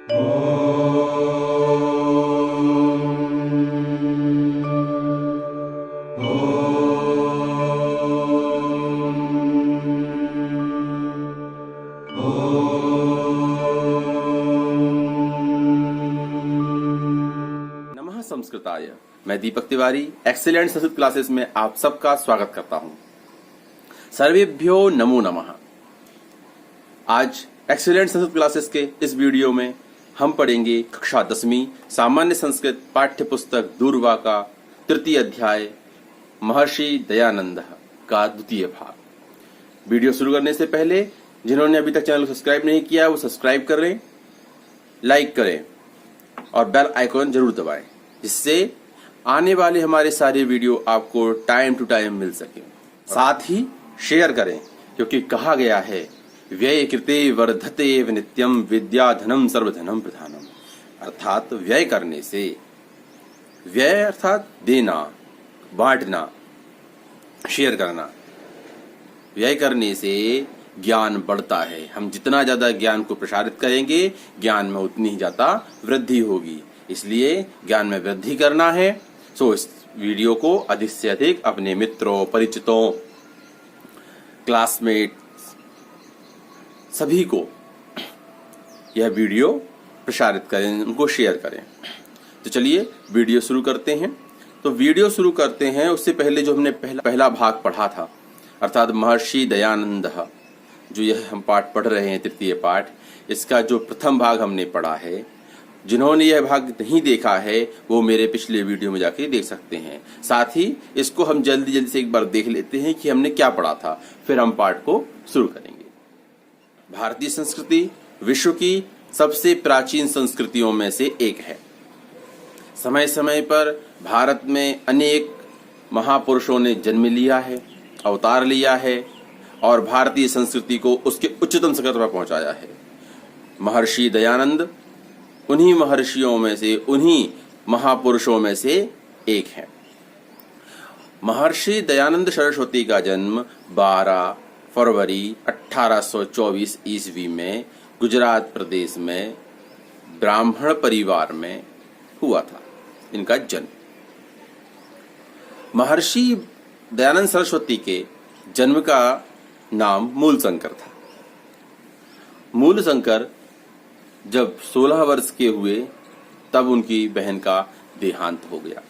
नमः संस्कृताय। मैं दीपक तिवारी एक्सीलेंट संस्कृत क्लासेस में आप सबका स्वागत करता हूं। सर्वेभ्यो नमो नमः। आज एक्सीलेंट संस्कृत क्लासेस के इस वीडियो में हम पढ़ेंगे कक्षा 10वीं सामान्य संस्कृत पाठ्य पुस्तक दूर्वा का तृतीय अध्याय महर्षि दयानंद का द्वितीय भाग। वीडियो शुरू करने से पहले जिन्होंने अभी तक चैनल को सब्सक्राइब नहीं किया वो सब्सक्राइब कर लें, लाइक करें और बेल आइकॉन जरूर दबाएं, जिससे आने वाले हमारे सारे वीडियो आपको टाइम टू टाइम मिल सके। साथ ही शेयर करें, क्योंकि कहा गया है व्यय कृते वर्धते नित्यम विद्या धनम सर्वधनम प्रधानम। अर्थात व्यय करने से, व्यय अर्थात देना, बांटना, शेयर करना, व्यय करने से ज्ञान बढ़ता है। हम जितना ज्यादा ज्ञान को प्रसारित करेंगे ज्ञान में उतनी ही ज्यादा वृद्धि होगी। इसलिए ज्ञान में वृद्धि करना है। सो इस वीडियो को अधिक से अधिक अपने मित्रों, परिचितों, क्लासमेट सभी को यह वीडियो प्रसारित करें, उनको शेयर करें। तो चलिए वीडियो शुरू करते हैं। तो वीडियो शुरू करते हैं उससे पहले जो हमने पहला भाग पढ़ा था, अर्थात महर्षि दयानंद, जो यह हम पाठ पढ़ रहे हैं तृतीय पाठ, इसका जो प्रथम भाग हमने पढ़ा है, जिन्होंने यह भाग नहीं देखा है वो मेरे पिछले वीडियो में जाके देख सकते हैं। साथ ही इसको हम जल्दी से एक बार देख लेते हैं कि हमने क्या पढ़ा था, फिर हम पाठ को शुरू करेंगे। भारतीय संस्कृति विश्व की सबसे प्राचीन संस्कृतियों में से एक है। समय समय पर भारत में अनेक महापुरुषों ने जन्म लिया है, अवतार लिया है और भारतीय संस्कृति को उसके उच्चतम शिखर पर पहुंचाया है। महर्षि दयानंद उन्हीं महर्षियों में से, उन्हीं महापुरुषों में से एक है। महर्षि दयानंद सरस्वती का जन्म 12 फरवरी 1824 ईस्वी में गुजरात प्रदेश में ब्राह्मण परिवार में हुआ था। इनका जन्म, महर्षि दयानंद सरस्वती के जन्म का नाम मूलशंकर था। मूलशंकर जब 16 वर्ष के हुए तब उनकी बहन का देहांत हो गया।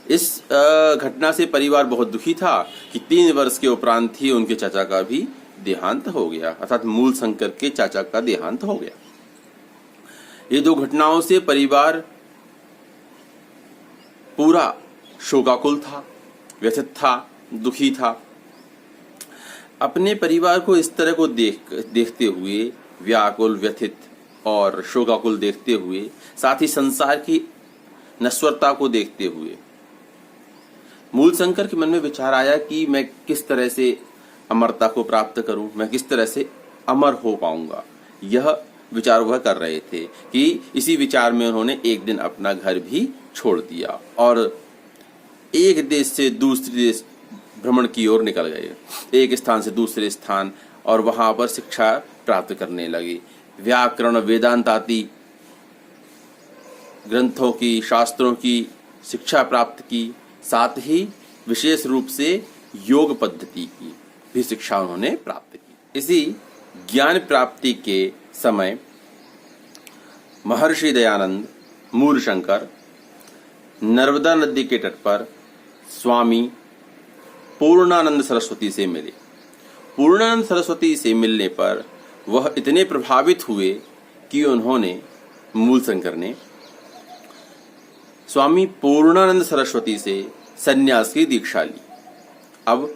इस घटना से परिवार बहुत दुखी था कि 3 वर्ष के उपरांत ही उनके चाचा का भी देहांत हो गया, अर्थात मूलशंकर के चाचा का देहांत हो गया। ये दो घटनाओं से परिवार पूरा शोकाकुल था, व्यथित था, दुखी था। अपने परिवार को इस तरह को देखते हुए, व्याकुल, व्यथित और शोकाकुल देखते हुए, साथ ही संसार की नश्वरता को देखते हुए मूलशंकर के मन में विचार आया कि मैं किस तरह से अमरता को प्राप्त करूं, मैं किस तरह से अमर हो पाऊंगा। यह विचार वह कर रहे थे कि इसी विचार में उन्होंने एक दिन अपना घर भी छोड़ दिया और एक देश से दूसरे देश भ्रमण की ओर निकल गए, एक स्थान से दूसरे स्थान, और वहां पर शिक्षा प्राप्त करने लगे। व्याकरण, वेदांत आदि ग्रंथों की, शास्त्रों की शिक्षा प्राप्त की, साथ ही विशेष रूप से योग पद्धति की भी शिक्षा उन्होंने प्राप्त की। इसी ज्ञान प्राप्ति के समय महर्षि दयानंद मूलशंकर नर्मदा नदी के तट पर स्वामी पूर्णानंद सरस्वती से मिले। पूर्णानंद सरस्वती से मिलने पर वह इतने प्रभावित हुए कि उन्होंने, मूलशंकर ने, स्वामी पूर्णानंद सरस्वती से सन्यास की दीक्षा ली। अब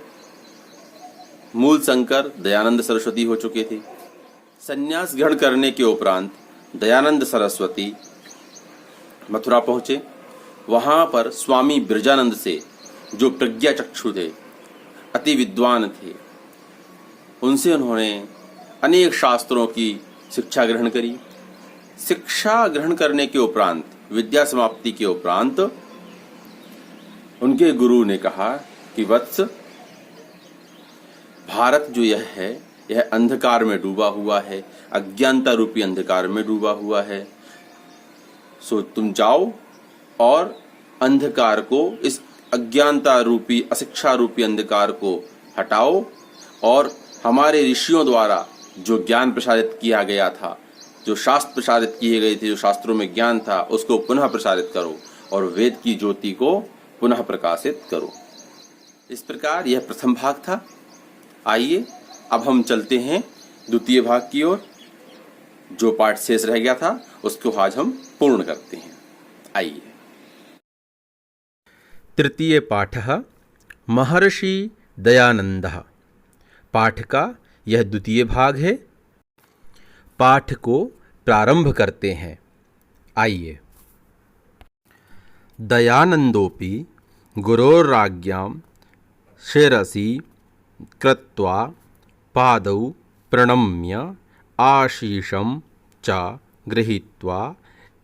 मूलशंकर दयानंद सरस्वती हो चुके थे। सन्यास ग्रहण करने के उपरांत दयानंद सरस्वती मथुरा पहुंचे। वहां पर स्वामी ब्रजानंद से, जो प्रज्ञा चक्षु थे, अति विद्वान थे, उनसे उन्होंने अनेक शास्त्रों की शिक्षा ग्रहण करी। शिक्षा ग्रहण करने के उपरांत, विद्या समाप्ति के उपरांत, उनके गुरु ने कहा कि वत्स, भारत जो यह है यह अंधकार में डूबा हुआ है, अज्ञानता रूपी अंधकार में डूबा हुआ है। सो तुम जाओ और अंधकार को, इस अज्ञानता रूपी, अशिक्षा रूपी अंधकार को हटाओ और हमारे ऋषियों द्वारा जो ज्ञान प्रसारित किया गया था, जो शास्त्र प्रसारित किए गए थे, जो शास्त्रों में ज्ञान था, उसको पुनः प्रसारित करो और वेद की ज्योति को पुनः प्रकाशित करो। इस प्रकार यह प्रथम भाग था। आइए अब हम चलते हैं द्वितीय भाग की ओर। जो पाठ शेष रह गया था उसको आज हम पूर्ण करते हैं। आइए। तृतीय पाठः महर्षि दयानन्दः। पाठ का यह द्वितीय भाग है। पाठ को प्रारंभ करते हैं। आइए। दयानन्दोऽपि गुरोराज्ञां शिरसि कृत्वा पादौ प्रणम्य आशीषं च गृहीत्वा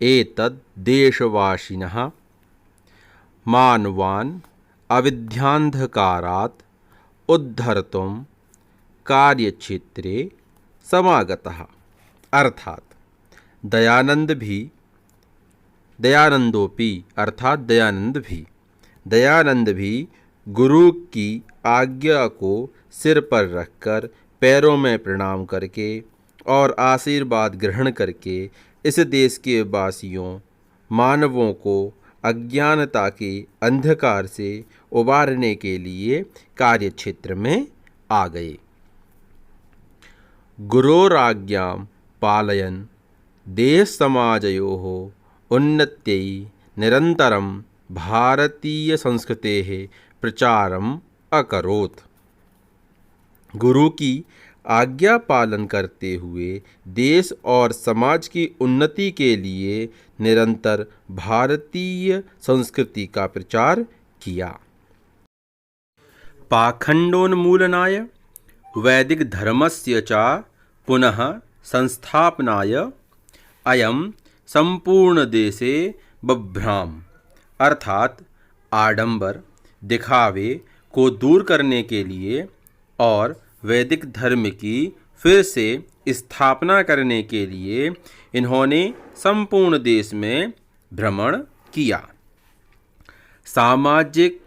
एतद्देशवासिनः मानवान् अविद्यान्धकारात् उद्धर्तुं कार्यक्षेत्रे समागतः। अर्थात दयानंदोपि अर्थात दयानंद भी गुरु की आज्ञा को सिर पर रखकर, पैरों में प्रणाम करके और आशीर्वाद ग्रहण करके इस देश के वासियों मानवों को अज्ञानता के अंधकार से उबारने के लिए कार्यक्षेत्र में आ गए। गुरोराज्ञां पालयन् देश समाजयोः उन्नत्यै निरन्तरं भारतीय संस्कृतेः प्रचारम् अकरोत्। गुरु की आज्ञा पालन करते हुए देश और समाज की उन्नति के लिए निरंतर भारतीय संस्कृति का प्रचार किया। पाखंडोन्मूलनाय वैदिक धर्मस्य च पुनः संस्थापनाय अयं संपूर्ण देशे बभ्राम। अर्थात आडंबर, दिखावे को दूर करने के लिए और वैदिक धर्म की फिर से स्थापना करने के लिए इन्होंने संपूर्ण देश में भ्रमण किया। सामाजिक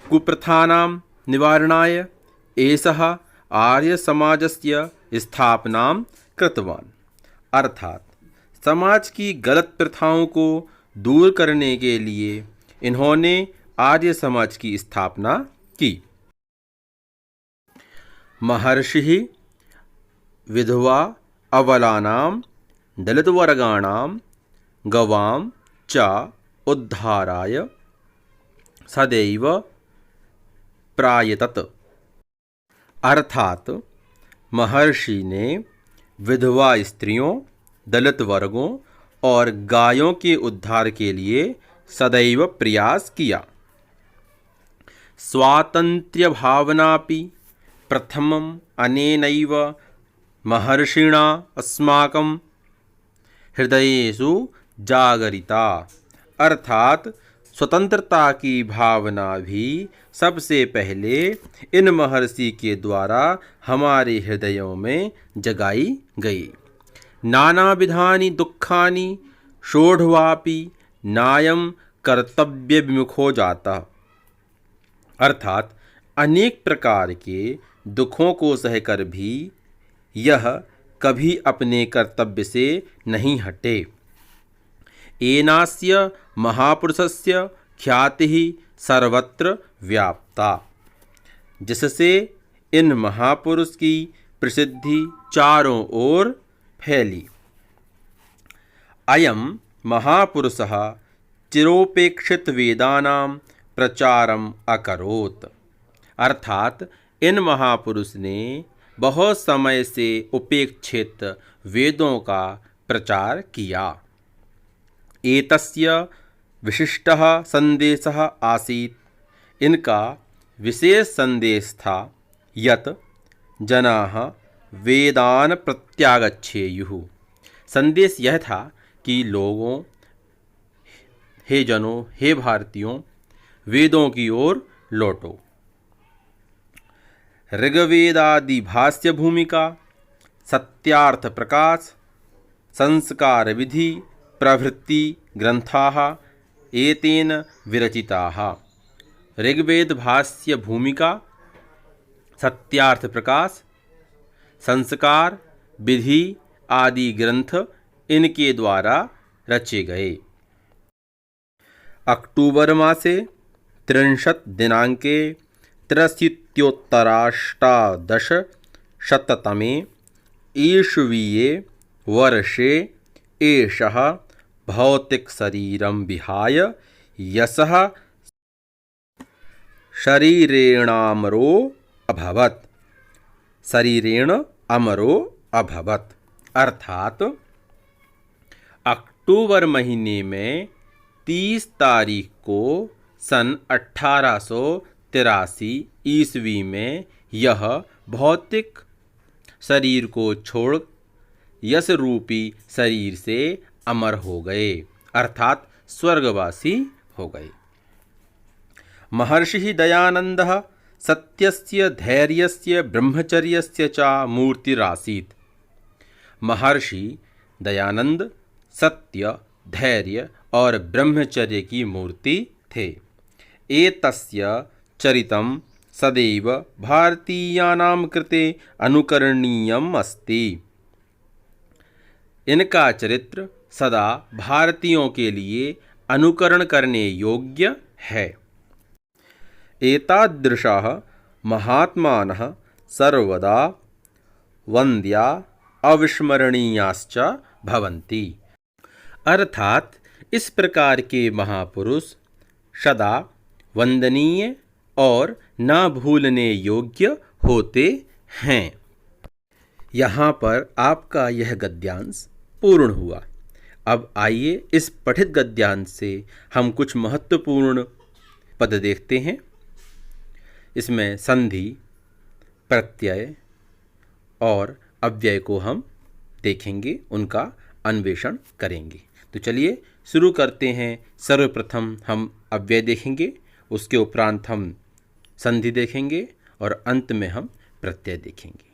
कुप्रथानां निवारणाय एषः आर्य समाजस्य स्थापनां कृतवान्। अर्थात समाज की गलत प्रथाओं को दूर करने के लिए इन्होंने आर्य समाज की स्थापना की। महर्षिः विधवा अबलानां दलितवर्गाणां गवां च उद्धाराय सदैव प्रायतत। अर्थात महर्षि ने विधवा स्त्रियों, दलित वर्गों और गायों के उद्धार के लिए सदैव प्रयास किया। स्वातंत्र्य भावनापि प्रथमम् अनेनैव महर्षिणा अस्माकं हृदयेषु जागरिता। अर्थात स्वतंत्रता की भावना भी सबसे पहले इन महर्षि के द्वारा हमारे हृदयों में जगाई गई। नानाविधानि दुखानि सोढ्वापि नायं कर्तव्य विमुखो जाता। अर्थात अनेक प्रकार के दुखों को सहकर भी यह कभी अपने कर्तव्य से नहीं हटे। एनास्य महापुरुषस्य ख्यातिः सर्वत्र व्याप्ता। जिससे इन महापुरुष की प्रसिद्धि चारों ओर फैली। अयं महापुरुषः चिरोपेक्षित वेदानां प्रचारम अकरोत्। अर्थात इन महापुरुष ने बहुत समय से उपेक्षित वेदों का प्रचार किया। एतस्य विशिष्टः संदेशः आसीत्। इनका विशेष संदेश था यत् जनाः वेदान् प्रत्यागच्छेयुः। संदेश यह था कि लोगों, हे जनों, हे भारतीयों, वेदों की ओर लौटो। ऋग्वेदादि भाष्य भूमिका सत्यार्थ प्रकाश संस्कार विधि प्रभृति ग्रंथाः एतेन विरचिताः। ऋग्वेद भाष्य भूमिका सत्यार्थ प्रकाश संस्कार विधि आदि ग्रंथ इनके द्वारा रचे गए। अक्टूबर मासे 30 दिनांके 83-तमे ईस्वीये वर्षे एषः भौतिकशरीरं विहाय यशः शरीरेणामरो अभवत्। शरीरेण अमरो अभवत् अर्थात अक्टूबर महीने में 30 तारीख को सन 1883 ईस्वी में यह भौतिक शरीर को छोड़ यश रूपी शरीर से अमर हो गए अर्थात स्वर्गवासी हो गए। महर्षि दयानंदः सत्यस्य धैर्यस्य ब्रह्मचर्यस्य च मूर्तिरासीत्। महर्षि दयानंद सत्य धैर्य और ब्रह्मचर्य की मूर्ति थे। एतस्य चरितं सदैव भारतीयानां कृते अनुकरणीयम् अस्ति। इनका चरित्र सदा भारतीयों के लिए अनुकरण करने योग्य है। एतादृशाः महात्मानः सर्वदा वन्द्या अविस्मरणीयाश्च भवन्ति। अर्थात इस प्रकार के महापुरुष सदा वंदनीय और न भूलने योग्य होते हैं। यहाँ पर आपका यह गद्यांश पूर्ण हुआ। अब आइए इस पठित गद्यांश से हम कुछ महत्वपूर्ण पद देखते हैं। इसमें संधि प्रत्यय और अव्यय को हम देखेंगे, उनका अन्वेषण करेंगे। तो चलिए शुरू करते हैं। सर्वप्रथम हम अव्यय देखेंगे, उसके उपरांत हम संधि देखेंगे और अंत में हम प्रत्यय देखेंगे।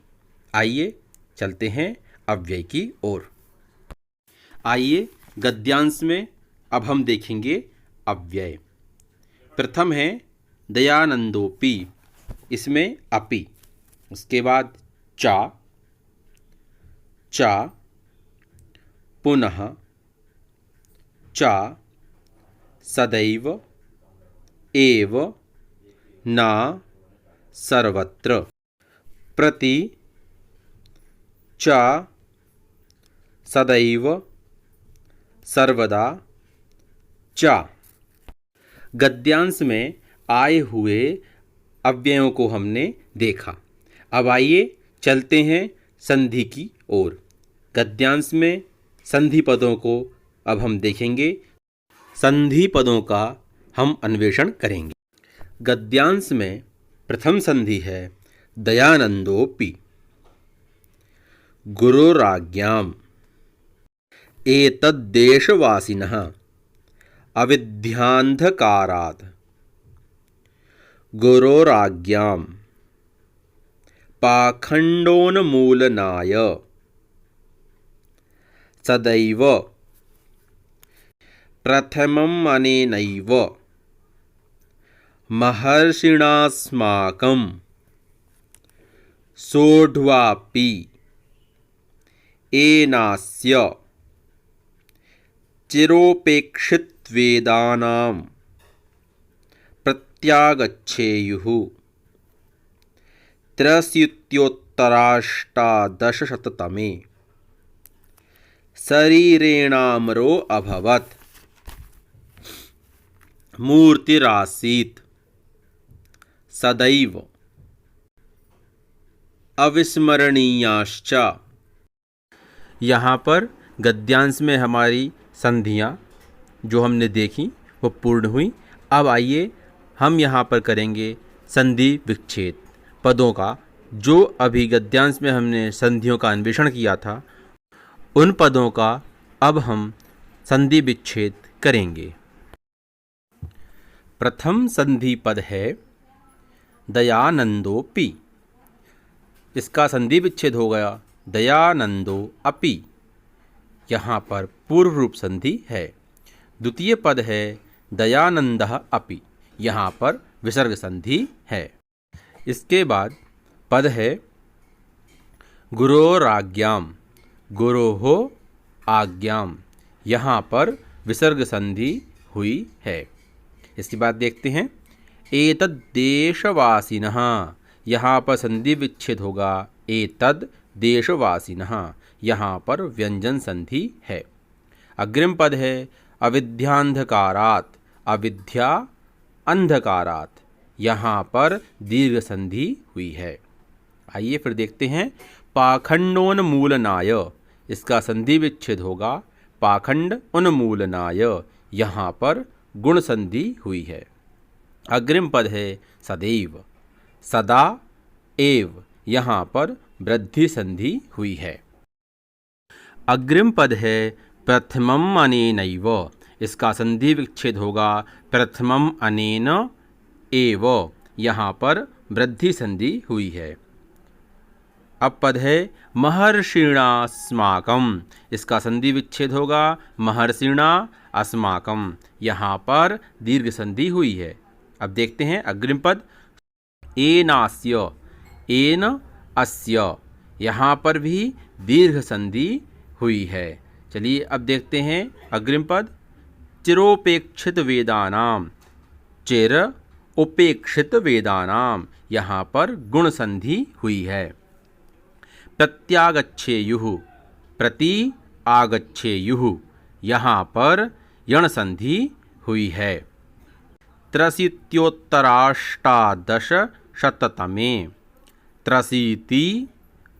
आइए चलते हैं अव्यय की ओर। आइए गद्यांश में अब हम देखेंगे अव्यय। प्रथम है दयानंदोपि, इसमें अपि, उसके बाद चा, चा, पुनः चा, सदैव, एव, न, सर्वत्र, प्रति, चा, सदैव, सर्वदा, चा। गद्यांश में आए हुए अव्ययों को हमने देखा। अब आइए चलते हैं संधि की ओर। गद्यांश में संधि पदों को अब हम देखेंगे, संधि पदों का हम अन्वेषण करेंगे। गद्यांश में प्रथम संधि है दयानंदोपि। गुरुराज्ञाम् एतद्देशवासिनः अविद्यान्धकारात् गुरोराज्ञाम् पाखण्डोन्मूलनाय सदैव प्रथममनेनैव महर्षिणास्माकं सोढ्वापि एनास्य चिरोपेक्षितवेदानां प्रत्यागच्छेयुः। 83-तमे शरीरेणामरो अभवत्। मूर्तिरासीत् सदैव अविस्मरणीयाश्च। यहाँ पर गद्यांश में हमारी संधियाँ जो हमने देखी वो पूर्ण हुई। अब आइए हम यहाँ पर करेंगे संधि विच्छेद पदों का। जो अभी गद्यांश में हमने संधियों का अन्वेषण किया था उन पदों का अब हम संधि विच्छेद करेंगे। प्रथम संधि पद है दयानंदोपि। इसका संधि विच्छेद हो गया दयानंदो अपि, यहाँ पर पूर्व रूप संधि है। द्वितीय पद है दयानंदः अपि, यहाँ पर विसर्ग संधि है। इसके बाद पद है गुरोराज्ञाम, गुरोः आज्ञाम, यहाँ पर विसर्ग संधि हुई है। इसके बाद देखते हैं एतद् देशवासिनः, यहाँ पर संधि विच्छेद होगा एतद् देशवासिनः, यहाँ पर व्यंजन संधि है। अग्रिम पद है अविद्यान्धकारात्, अविद्या अंधकारात्, यहाँ पर दीर्घ संधि हुई है। आइए फिर देखते हैं पाखंडोन्मूलनाय, इसका संधि विच्छेद होगा पाखंड उन्मूलनाय, यहाँ पर गुण संधि हुई है। अग्रिम पद है सदैव, सदा एव, यहाँ पर वृद्धि संधि हुई है। अग्रिम पद है प्रथमम अनेनैव, इसका संधि विच्छेद होगा प्रथमम अनेन एव, यहाँ पर वृद्धि संधि हुई है। अब पद है महर्षिणास्माकं, इसका संधि विच्छेद होगा महर्षिणा अस्माकं, यहाँ पर दीर्घ संधि हुई है। अब देखते हैं अग्रिम पद एनास्य, एन अस्य, यहाँ पर भी दीर्घ संधि हुई है। चलिए अब देखते हैं अग्रिम पद चिरोपेक्षित वेदानाम, चिर उपेक्षित वेदानाम, यहाँ पर गुण संधि हुई है। प्रत्यागच्छेयुः, प्रति आगच्छेयुः, यहाँ पर यण संधि हुई है। त्रशीत्योत्तराष्टादशशततमे, त्रशीति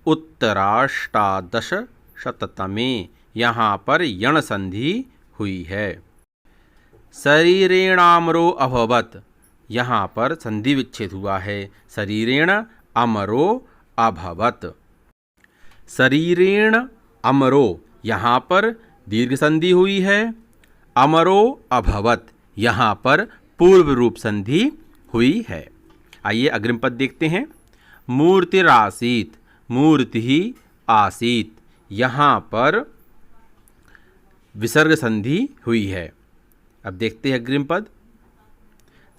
उत्तराष्टादशशततमे, यहाँ पर यण संधि हुई है। शरीरेणामरो अभवत्, यहाँ पर संधि विच्छेद हुआ है शरीरेण अमरो अभवत्। शरीरेण अमरो, यहाँ पर दीर्घ संधि हुई है। अमरो अभवत्, यहाँ पर पूर्व रूप संधि हुई है। आइए अग्रिम पद देखते हैं मूर्तिरासीत, मूर्ति ही आसीत, यहाँ पर विसर्ग संधि हुई है। अब देखते हैं अग्रिम पद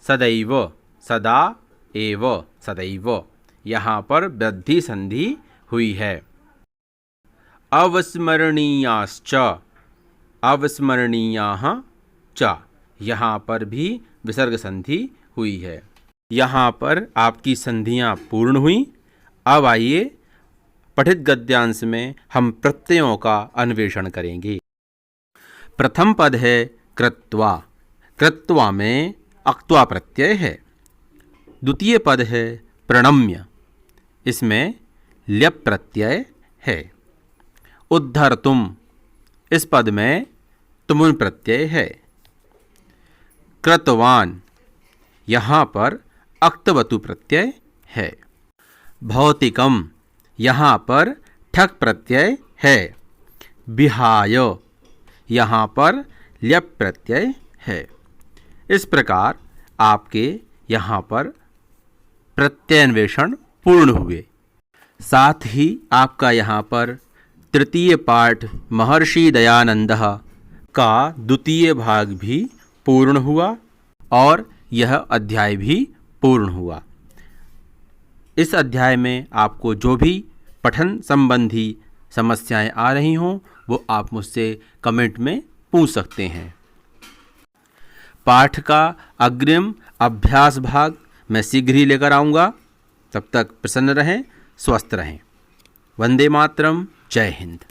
सदैव, सदा एव, सदैव, यहाँ पर वृद्धि संधि हुई है। अवस्मरणीयाश्च, अवस्मरणीयाः च, यहाँ पर भी विसर्ग संधि हुई है। यहाँ पर आपकी संधियाँ पूर्ण हुई। अब आइए पठित गद्यांश में हम प्रत्ययों का अन्वेषण करेंगे। प्रथम पद है कृत्वा, कृत्वा में अक्त्वा प्रत्यय है। द्वितीय पद है प्रणम्य, इसमें ल्यप प्रत्यय है। उद्धर्तुम, इस पद में तुमुन प्रत्यय है। कृतवान, यहाँ पर अक्तवतु प्रत्यय है। भौतिकम, यहाँ पर ठक प्रत्यय है। विहाय, यहाँ पर ल्यप प्रत्यय है। इस प्रकार आपके यहाँ पर प्रत्ययान्वेषण पूर्ण हुए। साथ ही आपका यहाँ पर तृतीय पाठ महर्षि दयानंदः का द्वितीय भाग भी पूर्ण हुआ और यह अध्याय भी पूर्ण हुआ। इस अध्याय में आपको जो भी पठन संबंधी समस्याएं आ रही हों वो आप मुझसे कमेंट में पूछ सकते हैं। पाठ का अग्रिम अभ्यास भाग मैं शीघ्र ही लेकर आऊँगा। तब तक प्रसन्न रहें, स्वस्थ रहें। वंदे मातरम, जय हिंद।